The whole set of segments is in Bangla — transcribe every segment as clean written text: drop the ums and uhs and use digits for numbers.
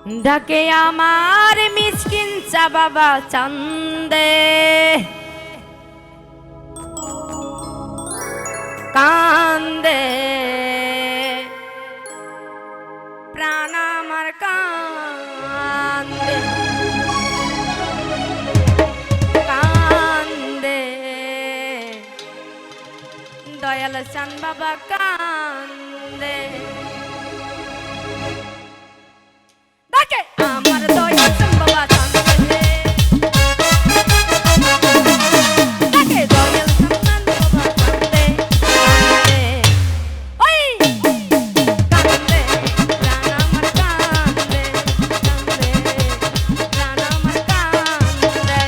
ডাকে আমার মিসকিন চা বাবা চান্দে, কান্দে প্রাণ আমার কান্দে, কান্দে দয়াল চান বাবা কান্দে। ডাকে আমার দয়াল চান বাবা কান্দে, ডাকে দয়াল চান বাবা কান্দে, কান্দে ওই কান্দে প্রাণ আমার কান্দে, কান্দে প্রাণ আমার কান্দে।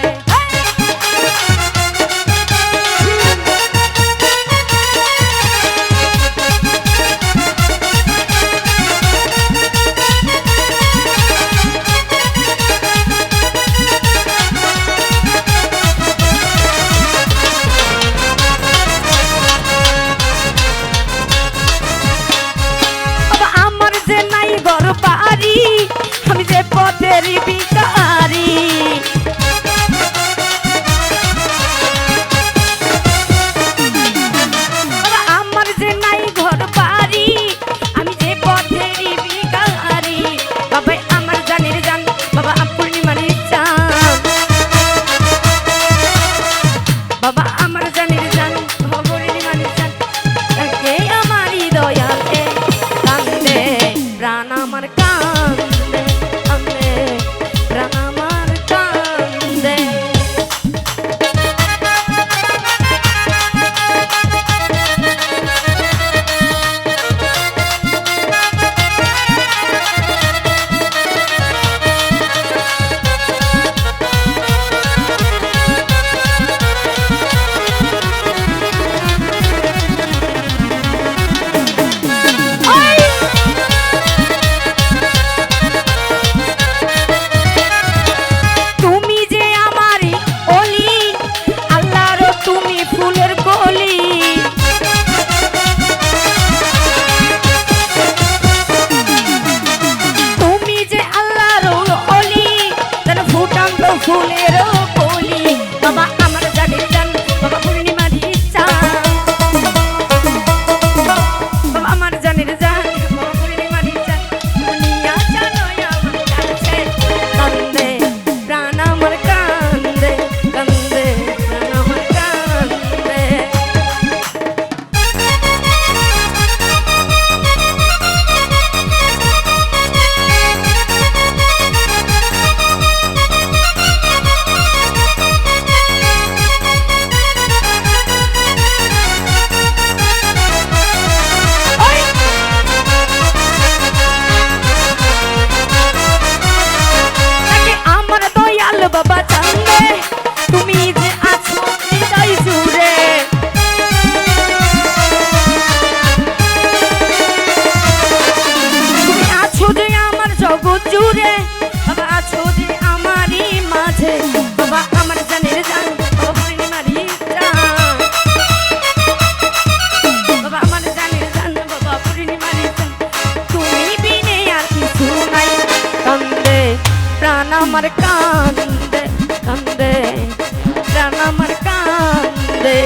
আমি যে পথের ভিখারি, আমার যে নাই ঘর বাড়ি, আমি যে পথের ভিখারি। বাবা আমার জানের জান, বাবা পূর্ণিমার চাঁদ, বাবা আমার জানের জান, বাবা পূর্ণিমার চাঁদ। তাকে আমারই দয়ালে কান্দে প্রাণ আমার কান্দে, কান্দে প্রাণ আমার কান্দে। ফুলের কলি বাবা আমার জানের জান, বাবা পূর্ণিমার চাঁদ, বাবা আমার জানের জান, বাবা পূর্ণিমার চাঁদ। দুনিয়া জানো আমার কাছে কান্দে প্রাণ আমার কান্দে, কান্দে প্রাণ আমার কান্দে। বাবা চান্দে তুমি যে আছো হৃদয় জুড়ে, তুমি আছো যে আমার জগৎ জুড়ে, বাবা আছো যে আমারই মাঝে। বাবা আমার জানের জান, বাবা পূর্ণিমার চাঁদ, বাবা আমার জানের জান, বাবা পূর্ণিমার চাঁদ। তুমি বিনে আর কিছু নাই, কান্দে প্রাণ আমার কান্দে, কান্দে প্রাণ আমার কান্দে।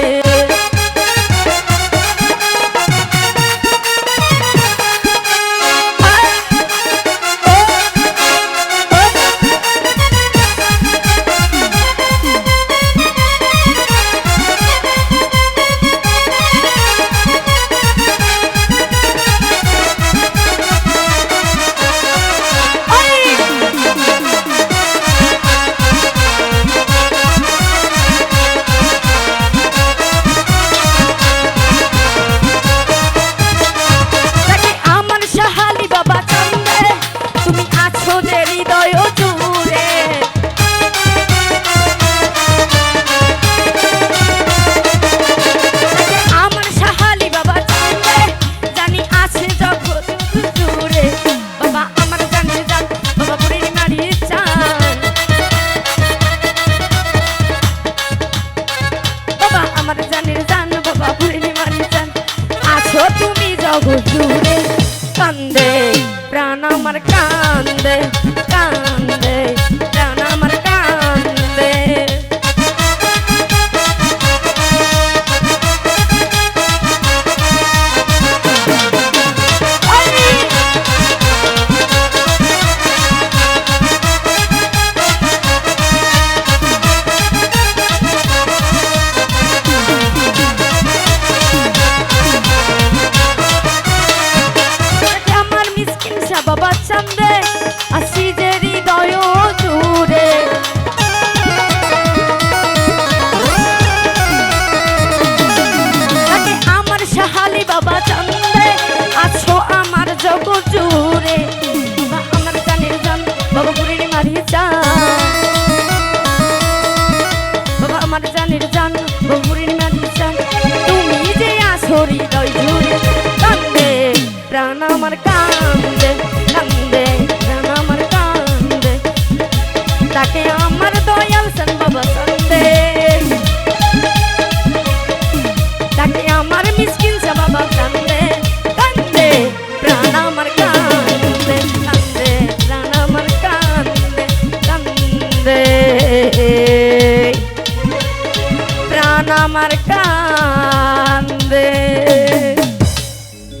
কান্দে কান্দে প্রাণ আমার কান্দে বাবা চান্দে আসি যে হৃদয় জুড়ে তাকে আমার সাহালি বাবা চান্দে আছো আমার জগৎ জুড়ে আমার জানের জান বাবা পুরীর মারি চান বাবা আমার জানের জান বাবা পুরীর মারি চান তুমি যে আছো হৃদয় জুড়ে কান্দে প্রাণ আমার কান্দে কান্দে প্রাণ আমার কান্দে তাকে আমার দয়াল সান বাবা কান্দে তাকে আমার মিসকিন সা বাবা কান্দে কান্দে প্রাণ আমার কান্দে কান্দে প্রাণ আমার কান্দে কান্দে প্রাণ আমার কান্দে